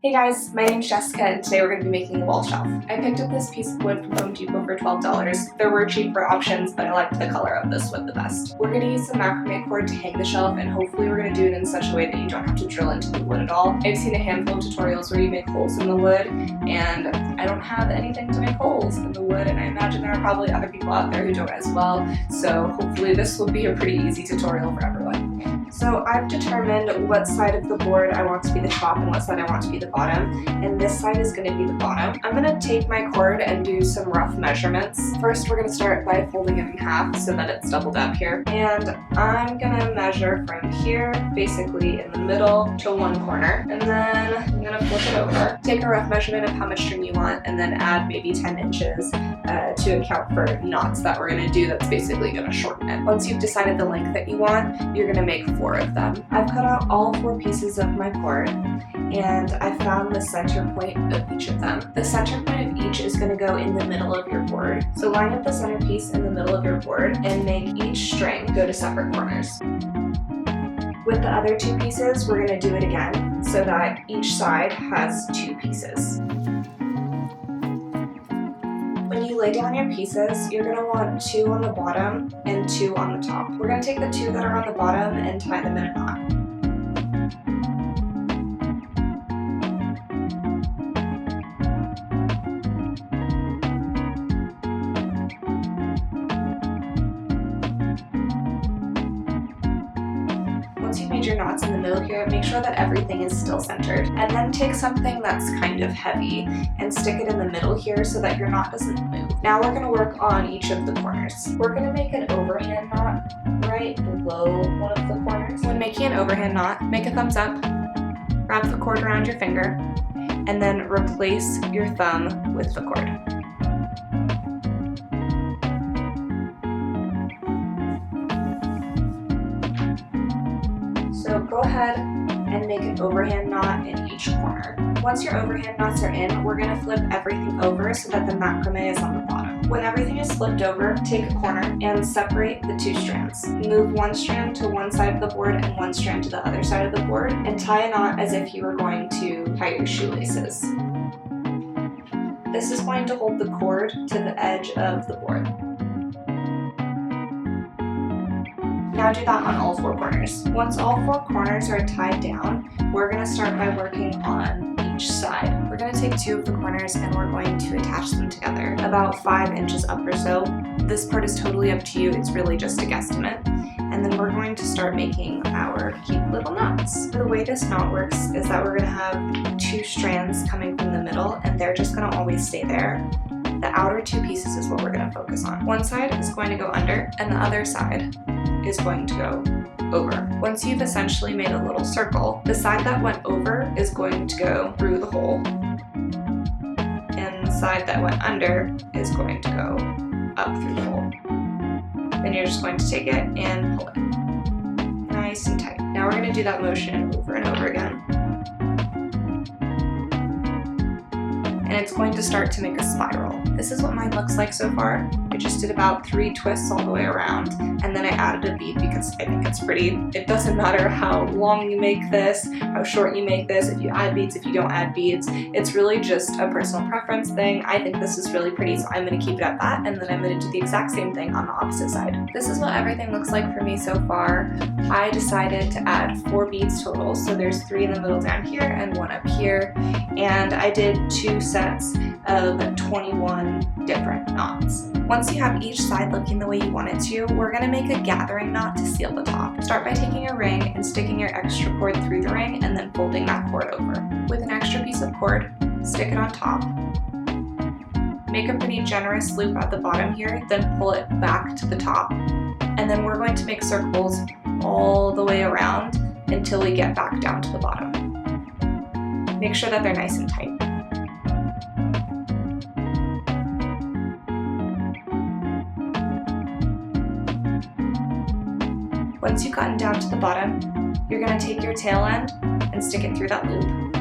Hey guys, my name's Jessica and today we're going to be making a wall shelf. I picked up this piece of wood from Home Depot for $12. There were cheaper options, but I liked the color of this wood the best. We're going to use some macrame cord to hang the shelf, and hopefully we're going to do it in such a way that you don't have to drill into the wood at all. I've seen a handful of tutorials where you make holes in the wood, and I don't have anything to make holes in the wood, and I imagine there are probably other people out there who don't as well, so hopefully this will be a pretty easy tutorial for everyone. So I've determined what side of the board I want to be the top and what side I want to be the bottom, and this side is going to be the bottom. I'm going to take my cord and do some rough measurements. First we're going to start by folding it in half so that it's doubled up here, and I'm going to measure from here, basically in the middle, to one corner, and then I'm going to flip it over. Take a rough measurement of how much string you want, and then add maybe 10 inches to account for knots that we're going to do. That's basically going to shorten it. Once you've decided the length that you want, you're going to make 4 of them. I've cut out all 4 pieces of my cord, and I found the center point of each of them. The center point of each is going to go in the middle of your board. So line up the center piece in the middle of your board and make each string go to separate corners. With the other 2 pieces, we're going to do it again so that each side has 2 pieces. When you lay down your pieces, you're going to want 2 on the bottom and 2 on the top. We're going to take the 2 that are on the bottom and tie them in a knot. Once you've made your knots in the middle here, make sure that everything is still centered. And then take something that's kind of heavy and stick it in the middle here so that your knot doesn't move. Now we're going to work on each of the corners. We're going to make an overhand knot right below one of the corners. When making an overhand knot, make a thumbs up, wrap the cord around your finger, and then replace your thumb with the cord. So go ahead and make an overhand knot in each corner. Once your overhand knots are in, we're going to flip everything over so that the macrame is on the bottom. When everything is flipped over, take a corner and separate the 2 strands. Move one strand to one side of the board and one strand to the other side of the board, and tie a knot as if you were going to tie your shoelaces. This is going to hold the cord to the edge of the board. Now do that on all 4 corners. Once all 4 corners are tied down, we're going to start by working on each side. We're going to take 2 of the corners and we're going to attach them together, about 5 inches up or so. This part is totally up to you, it's really just a guesstimate. And then we're going to start making our cute little knots. The way this knot works is that we're going to have 2 strands coming from the middle, and they're just going to always stay there. The outer 2 pieces is what we're going to focus on. One side is going to go under, and the other side is going to go over. Once you've essentially made a little circle, the side that went over is going to go through the hole, and the side that went under is going to go up through the hole. Then you're just going to take it and pull it. Nice and tight. Now we're going to do that motion over and over again. And it's going to start to make a spiral. This is what mine looks like so far. I just did about 3 twists all the way around, and then I added a bead because I think it's pretty. It doesn't matter how long you make this, how short you make this, if you add beads, if you don't add beads. It's really just a personal preference thing. I think this is really pretty, so I'm going to keep it at that, and then I'm going to do the exact same thing on the opposite side. This is what everything looks like for me so far. I decided to add 4 beads total, so there's 3 in the middle down here and 1 up here, and I did 2 sets of 21 different knots. Once you have each side looking the way you want it to, we're going to make a gathering knot to seal the top. Start by taking a ring and sticking your extra cord through the ring and then folding that cord over. With an extra piece of cord, stick it on top. Make a pretty generous loop at the bottom here, then pull it back to the top. And then we're going to make circles all the way around until we get back down to the bottom. Make sure that they're nice and tight. Once you've gotten down to the bottom, you're going to take your tail end and stick it through that loop.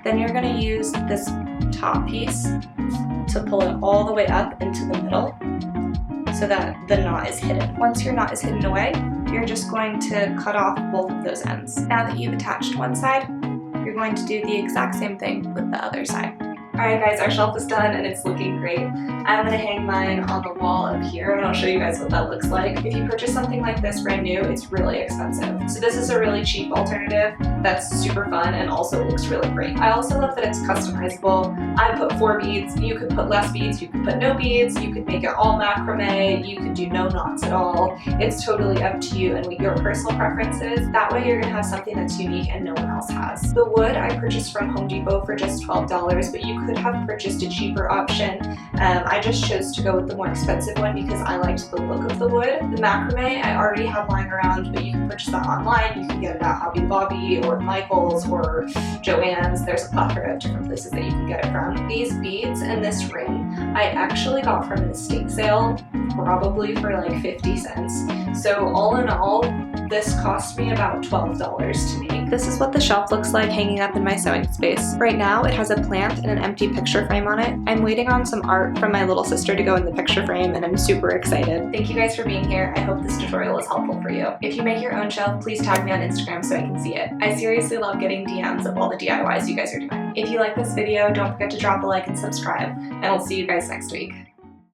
Then you're going to use this top piece to pull it all the way up into the middle so that the knot is hidden. Once your knot is hidden away, you're just going to cut off both of those ends. Now that you've attached one side, you're we're going to do the exact same thing with the other side. Alright guys, our shelf is done and it's looking great. I'm going to hang mine on the wall up here and I'll show you guys what that looks like. If you purchase something like this brand new, it's really expensive. So this is a really cheap alternative that's super fun and also looks really great. I also love that it's customizable. I put 4 beads, you could put less beads, you could put no beads, you could make it all macrame, you could do no knots at all. It's totally up to you and what your personal preferences. That way you're going to have something that's unique and no one else has. The wood I purchased from Home Depot for just $12, but you could have purchased a cheaper option. I just chose to go with the more expensive one because I liked the look of the wood. The macrame I already have lying around, but you can purchase that online. You can get it at Hobby Lobby or Michael's or Joann's. There's a plethora of different places that you can get it from. These beads and this ring I actually got from an estate sale, probably for like 50 cents. So all in all, this cost me about $12 to make. This is what the shelf looks like hanging up in my sewing space. Right now it has a plant and an empty picture frame on it. I'm waiting on some art from my little sister to go in the picture frame and I'm super excited. Thank you guys for being here. I hope this tutorial was helpful for you. If you make your own shelf, please tag me on Instagram so I can see it. I seriously love getting DMs of all the DIYs you guys are doing. If you like this video, don't forget to drop a like and subscribe, and I'll see you guys next week.